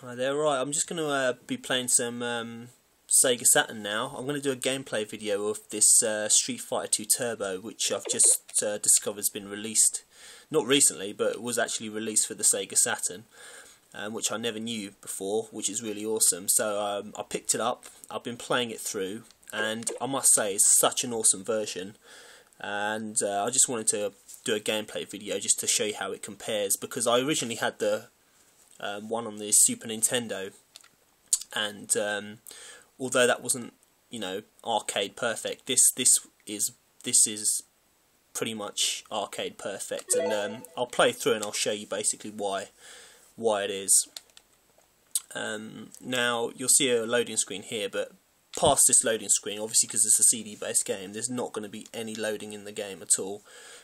Hi there, right, I'm just going to be playing some Sega Saturn now. I'm going to do a gameplay video of this Street Fighter 2 Turbo, which I've just discovered has been released, not recently, but it was actually released for the Sega Saturn, which I never knew before, which is really awesome. So I picked it up, I've been playing it through, and I must say it's such an awesome version, and I just wanted to do a gameplay video just to show you how it compares, because I originally had the one on the Super Nintendo, and although that wasn't, you know, arcade perfect, this is pretty much arcade perfect, and I'll play through and I'll show you basically why it is. Now you'll see a loading screen here, but past this loading screen, obviously because it's a CD based game, there's not going to be any loading in the game at all,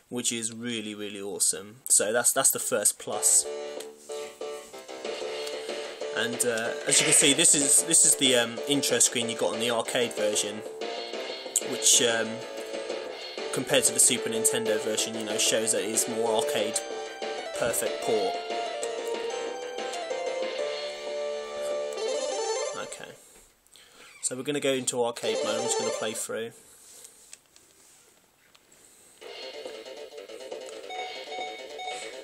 which is really awesome. So that's the first plus. And as you can see, this is the intro screen you got on the arcade version, which compared to the Super Nintendo version, you know, shows that it is more arcade perfect port. Okay, so we're going to go into arcade mode. I'm just going to play through.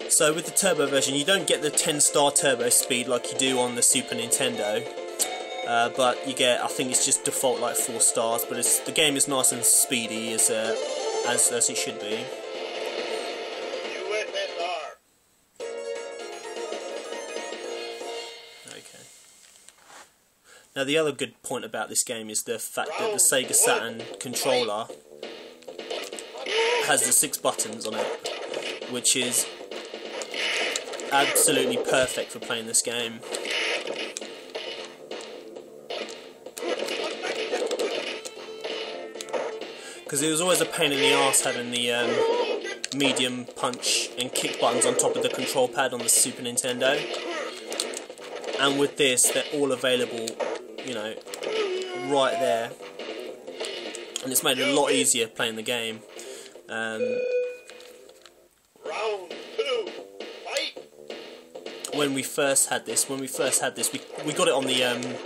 So with the turbo version, you don't get the 10-star turbo speed like you do on the Super Nintendo, but you get, I think it's just default like 4 stars. But the game is nice and speedy as it should be. Okay. Now the other good point about this game is the fact that the Sega Saturn controller has the 6 buttons on it, which is absolutely perfect for playing this game. Because it was always a pain in the arse having the medium punch and kick buttons on top of the control pad on the Super Nintendo. And with this, they're all available, you know, right there. And it's made it a lot easier playing the game. When we first had this, we got it on the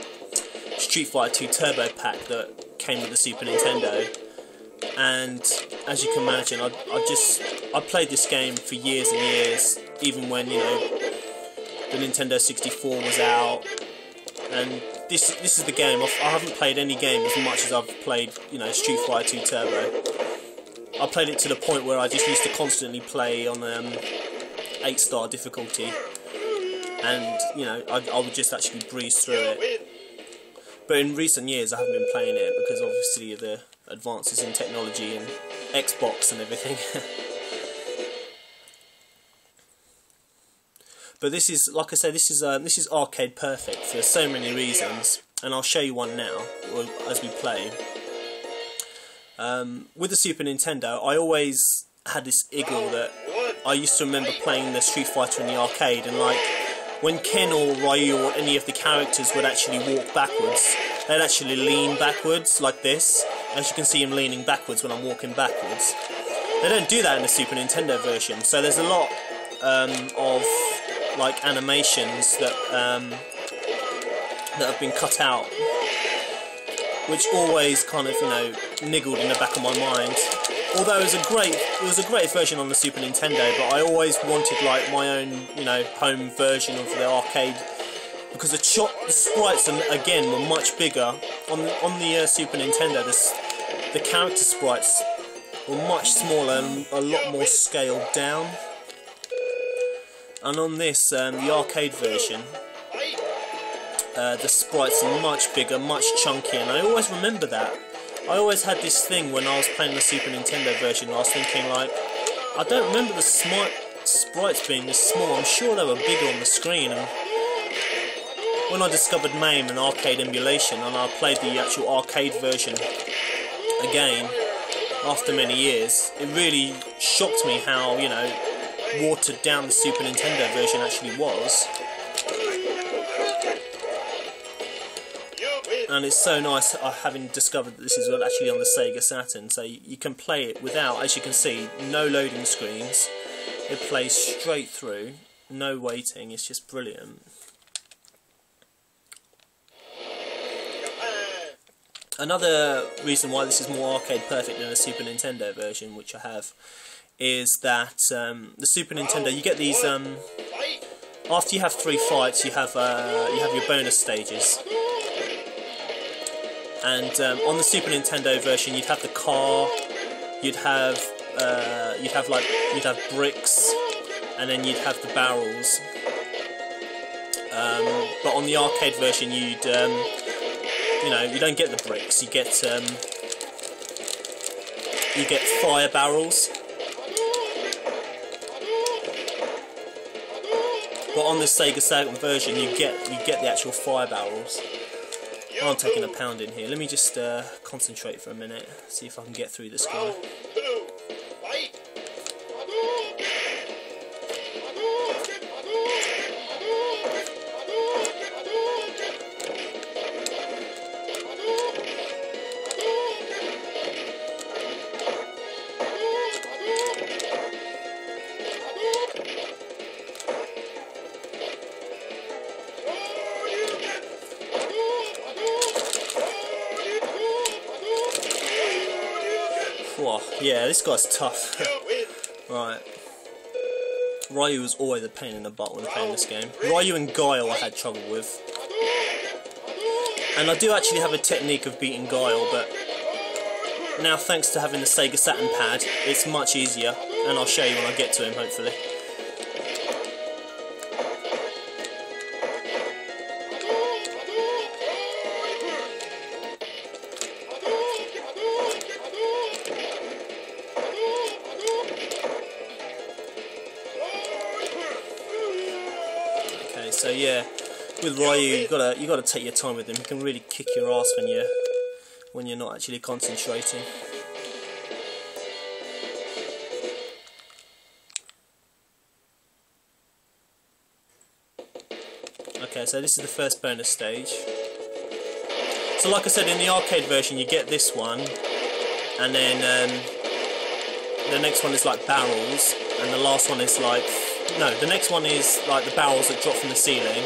Street Fighter 2 Turbo pack that came with the Super Nintendo, and as you can imagine, I played this game for years and years, even when, you know, the Nintendo 64 was out, and this is the game. I haven't played any game as much as I've played, you know, Street Fighter 2 Turbo. I played it to the point where I just used to constantly play on 8-star difficulty. And, you know, I would just actually breeze through it. But in recent years I haven't been playing it because obviously of the advances in technology and Xbox and everything. But this is, like I said, this is arcade perfect for so many reasons, and I'll show you one now as we play. With the Super Nintendo, I always had this iggle that I used to remember playing the Street Fighter in the arcade, and like, when Ken or Ryu or any of the characters would actually walk backwards, they'd actually lean backwards like this. As you can see, him leaning backwards when I'm walking backwards. They don't do that in the Super Nintendo version, so there's a lot of like animations that have been cut out, which always kind of, you know, niggled in the back of my mind. Although it was a great version on the Super Nintendo, but I always wanted like my own, you know, home version of the arcade, because the sprites again were much bigger on the Super Nintendo. The character sprites were much smaller and a lot more scaled down, and on this the arcade version, the sprites are much bigger, much chunkier, and I always remember that. I always had this thing when I was playing the Super Nintendo version. I was thinking, like, I don't remember the sprites being this small. I'm sure they were bigger on the screen. And when I discovered MAME and arcade emulation, and I played the actual arcade version again after many years, it really shocked me how, you know, watered down the Super Nintendo version actually was. And it's so nice having discovered that this is actually on the Sega Saturn, so you can play it without, as you can see, no loading screens. It plays straight through, no waiting, it's just brilliant. Another reason why this is more arcade perfect than the Super Nintendo version, which I have, is that the Super Nintendo, you get these after you have 3 fights, you have your bonus stages, and on the Super Nintendo version, you'd have the car, you'd have bricks, and then you'd have the barrels. But on the arcade version, you don't get the bricks. You get fire barrels. But on the Sega Saturn version, you get the actual fire barrels. Oh, I'm taking a pound in here. Let me just concentrate for a minute. See if I can get through this guy. Whoa, yeah, this guy's tough. Right. Ryu was always a pain in the butt when playing this game. Ryu and Guile I had trouble with. And I do actually have a technique of beating Guile, but now thanks to having the Sega Saturn pad, it's much easier. And I'll show you when I get to him, hopefully. So yeah, with Ryu, you gotta take your time with him. He can really kick your ass when you're not actually concentrating. Okay, so this is the first bonus stage. So like I said, in the arcade version, you get this one, and then the next one is like barrels, and the last one is like. No, the next one is like the barrels that drop from the ceiling,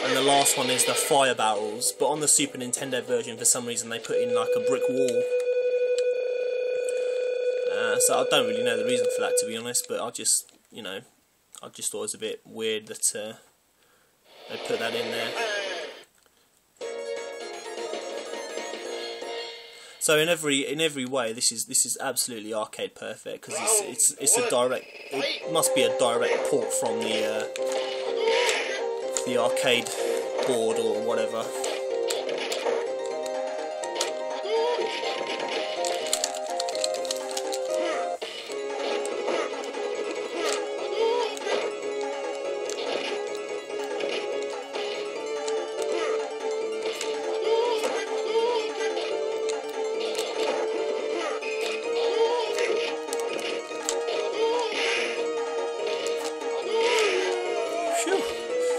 and the last one is the fire barrels. But on the Super Nintendo version, for some reason, they put in like a brick wall. So I don't really know the reason for that, to be honest. But I just thought it was a bit weird that they put that in there. So in every way, this is absolutely arcade perfect, because it's a direct. It must be a direct port from the arcade board or whatever.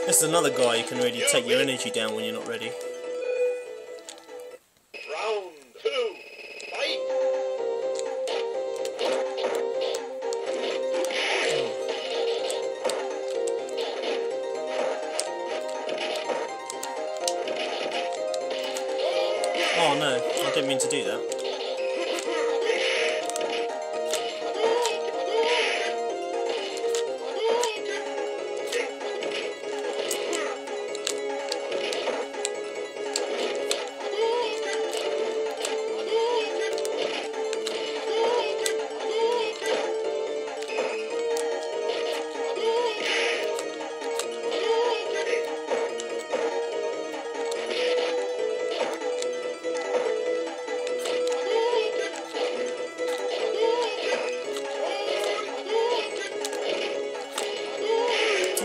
This is another guy who can really take your energy down when you're not ready. Round 2, fight! Oh no, I didn't mean to do that.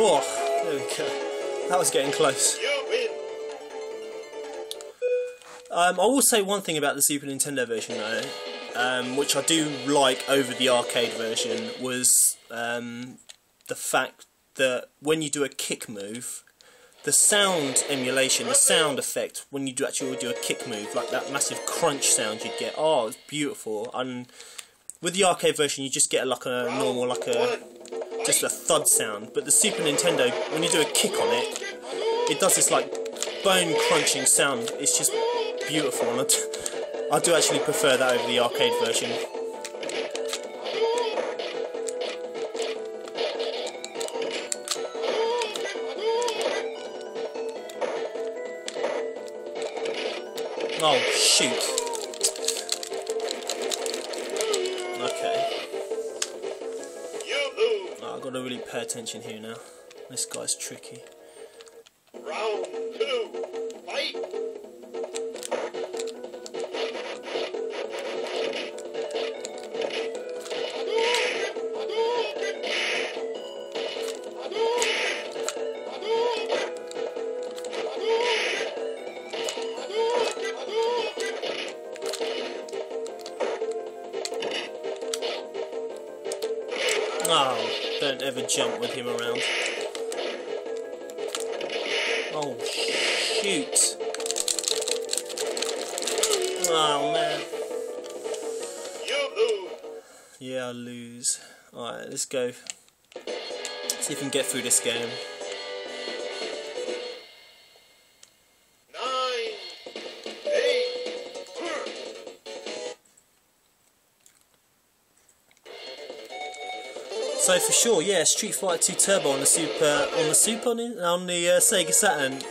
Oh, there we go. That was getting close. I will say one thing about the Super Nintendo version though, which I do like over the arcade version, was the fact that when you do a kick move, the sound emulation, the sound effect when you actually do a kick move, like that massive crunch sound you'd get, oh, it's beautiful. And with the arcade version, you just get like a normal, just a thud sound. But the Super Nintendo, when you do a kick on it, it does this like bone crunching sound. It's just beautiful, and I do actually prefer that over the arcade version. Oh, shoot. Okay. Oh, I've got to really pay attention here now. This guy's tricky. Round 2, fight! Oh, don't ever jump with him around. Oh, shoot. Oh, man. You lose. Yeah, I lose. Alright, let's go. See if we can get through this game. 9, 8. So for sure, yeah, Street Fighter 2 Turbo on the Sega Saturn,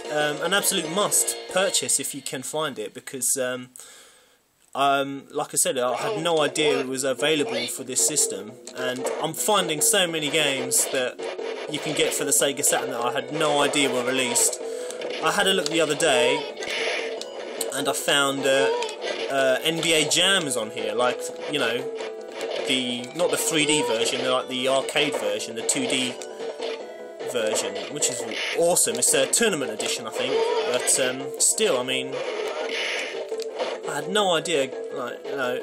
an absolute must purchase if you can find it, because like I said, I had no idea it was available for this system, and I'm finding so many games that you can get for the Sega Saturn that I had no idea were released. I had a look the other day, and I found NBA Jam is on here, like, you know, not the 3D version, like the arcade version, the 2D version, which is awesome. It's a tournament edition, I think, but still, I mean, I had no idea, like, you know,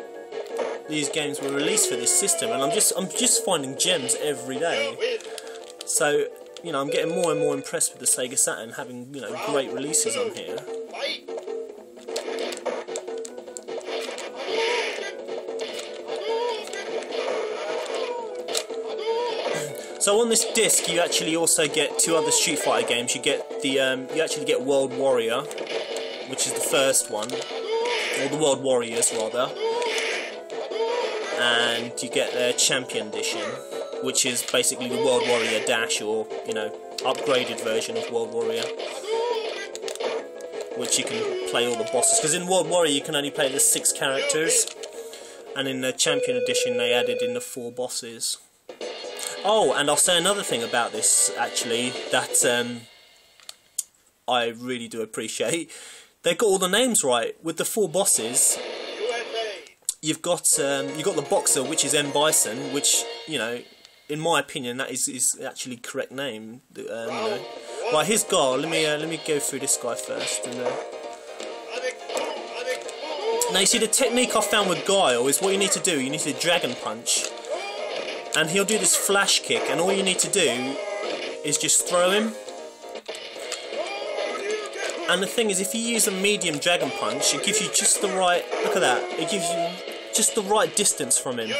these games were released for this system, and I'm just finding gems every day. So, you know, I'm getting more and more impressed with the Sega Saturn having, you know, great releases on here. So on this disc, you actually also get 2 other Street Fighter games. You get the you actually get World Warrior, which is the first one, or the World Warriors rather, and you get the Champion Edition, which is basically the World Warrior Dash, or, you know, upgraded version of World Warrior, which you can play all the bosses. Because in World Warrior you can only play the 6 characters, and in the Champion Edition they added in the 4 bosses. Oh, and I'll say another thing about this, actually, that I really do appreciate. They got all the names right. With the 4 bosses, you've got the boxer, which is M. Bison, which, you know, in my opinion, that is actually correct name. You know. Right, here's Guile. Let me go through this guy first. And, now, you see, the technique I found with Guile is what you need to do. You need to Dragon Punch. And he'll do this flash kick, and all you need to do is just throw him. And the thing is, if you use a medium Dragon Punch, it gives you just the right... Look at that. It gives you just the right distance from him.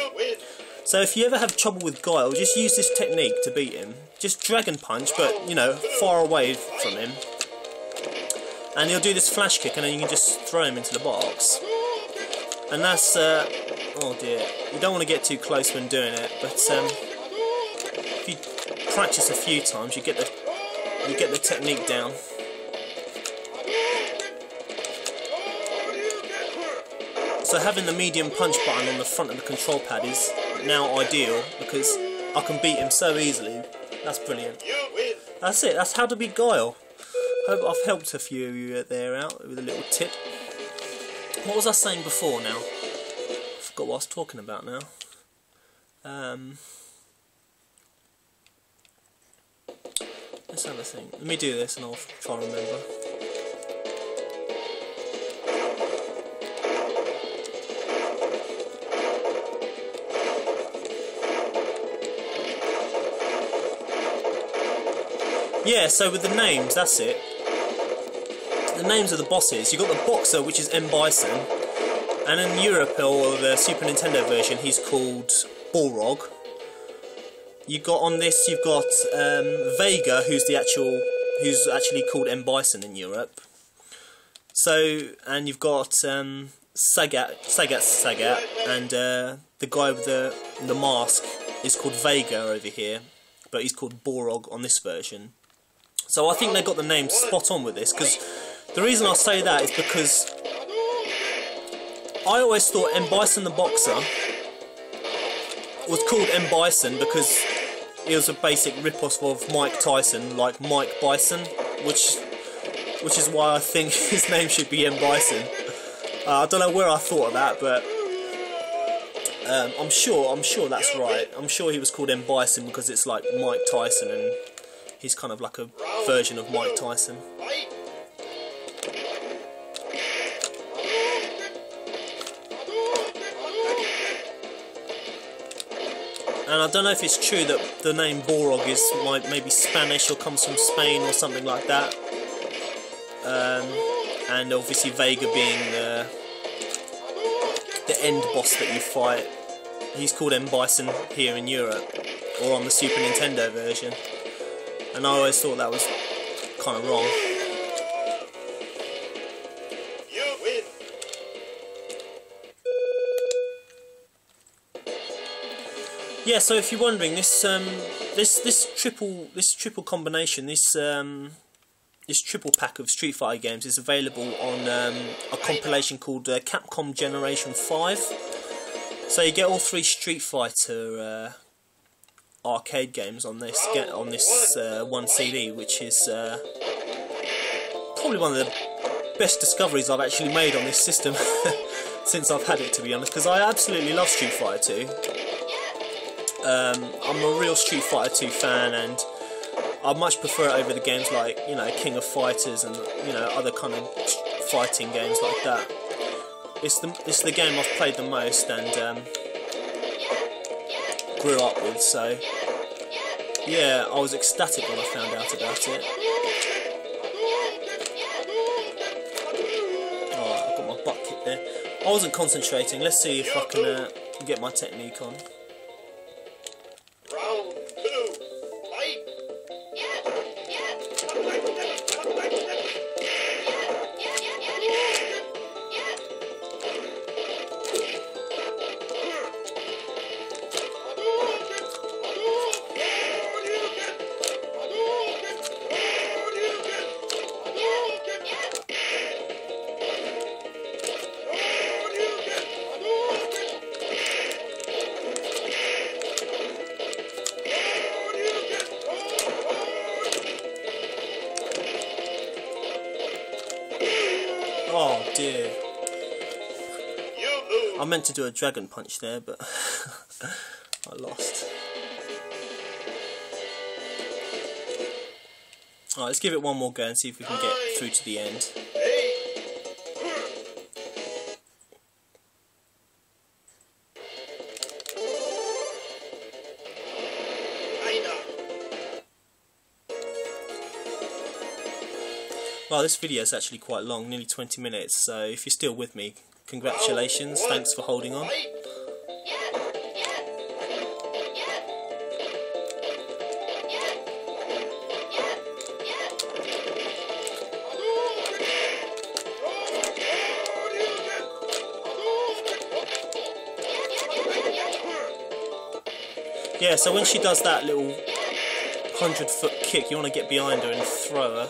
So if you ever have trouble with Guile, just use this technique to beat him. Just Dragon Punch, but, you know, far away from him. And he'll do this flash kick, and then you can just throw him into the box. And that's... oh dear, you don't want to get too close when doing it, but if you practice a few times, you get the technique down. So having the medium punch button on the front of the control pad is now ideal, because I can beat him so easily. That's brilliant. That's it, that's how to beat Guile. Hope I've helped a few of you there out with a little tip. What was I saying before now? Forgot what I was talking about now. Let's have a think. Let me do this and I'll try and remember. Yeah, so with the names, that's it. The names of the bosses. You've got the boxer, which is M. Bison. And in Europe, or the Super Nintendo version, he's called Balrog. You've got Vega, who's actually called M. Bison in Europe. So, and you've got Sagat, and the guy with the mask is called Vega over here, but he's called Borog on this version. So I think they got the name spot on with this, because the reason I say that is because I always thought M. Bison the Boxer was called M. Bison because he was a basic rip-off of Mike Tyson, like Mike Bison, which is why I think his name should be M. Bison. I don't know where I thought of that, but I'm sure that's right. I'm sure he was called M. Bison because it's like Mike Tyson, and he's kind of like a version of Mike Tyson. And I don't know if it's true that the name Borog is maybe Spanish or comes from Spain or something like that. And obviously Vega being the end boss that you fight. He's called M. Bison here in Europe, or on the Super Nintendo version. And I always thought that was kind of wrong. You win. Yeah, so if you're wondering, this triple combination, this triple pack of Street Fighter games is available on a compilation called Capcom Generation 5. So you get all 3 Street Fighter arcade games on this one CD, which is probably one of the best discoveries I've actually made on this system since I've had it, to be honest, because I absolutely love Street Fighter 2. I'm a real Street Fighter 2 fan, and I much prefer it over the games like, you know, King of Fighters and, you know, other kind of fighting games like that. It's the game I've played the most and grew up with, so yeah, I was ecstatic when I found out about it. Oh, I've got my butt kicked there. I wasn't concentrating. Let's see if I can get my technique on. Round 2. Fight. Oh dear. You lose. I meant to do a dragon punch there, but I lost. Alright, let's give it one more go and see if we can get through to the end. 8. Well, this video is actually quite long, nearly 20 minutes, so if you're still with me, congratulations, thanks for holding on. Fight. Yeah, so when she does that little 100-foot kick, you want to get behind her and throw her.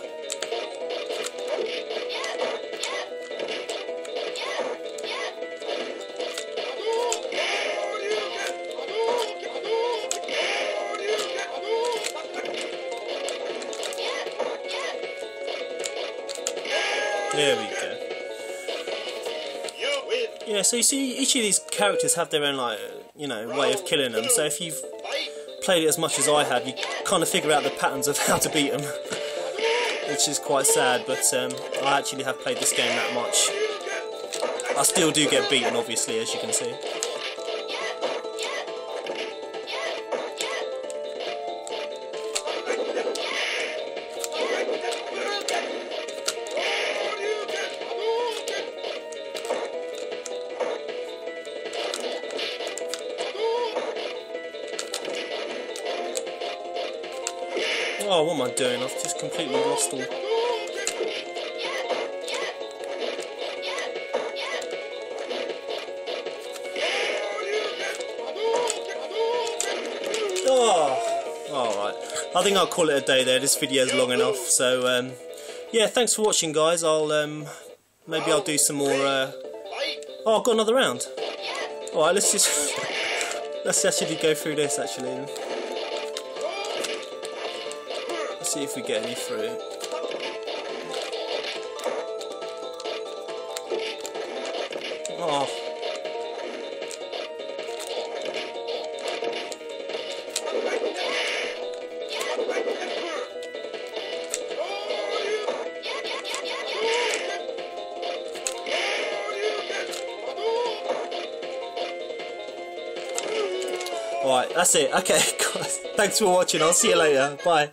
There we go. You win. Yeah, so you see, each of these characters have their own, like, you know, way of killing them. So if you've Fight. played it as much as I have, you kind of figure out the patterns of how to beat them, which is quite sad. But I actually have played this game that much. I still do get beaten, obviously, as you can see. Oh, what am I doing? I've just completely lost all. I think I'll call it a day there. This video's long enough. So yeah, thanks for watching, guys. I'll maybe I'll do some more. Oh, I've got another round. All right, let's just let's actually go through this. Actually, let's see if we get any through. Oh. Alright, that's it. Okay, guys. Thanks for watching. I'll see you later. Bye.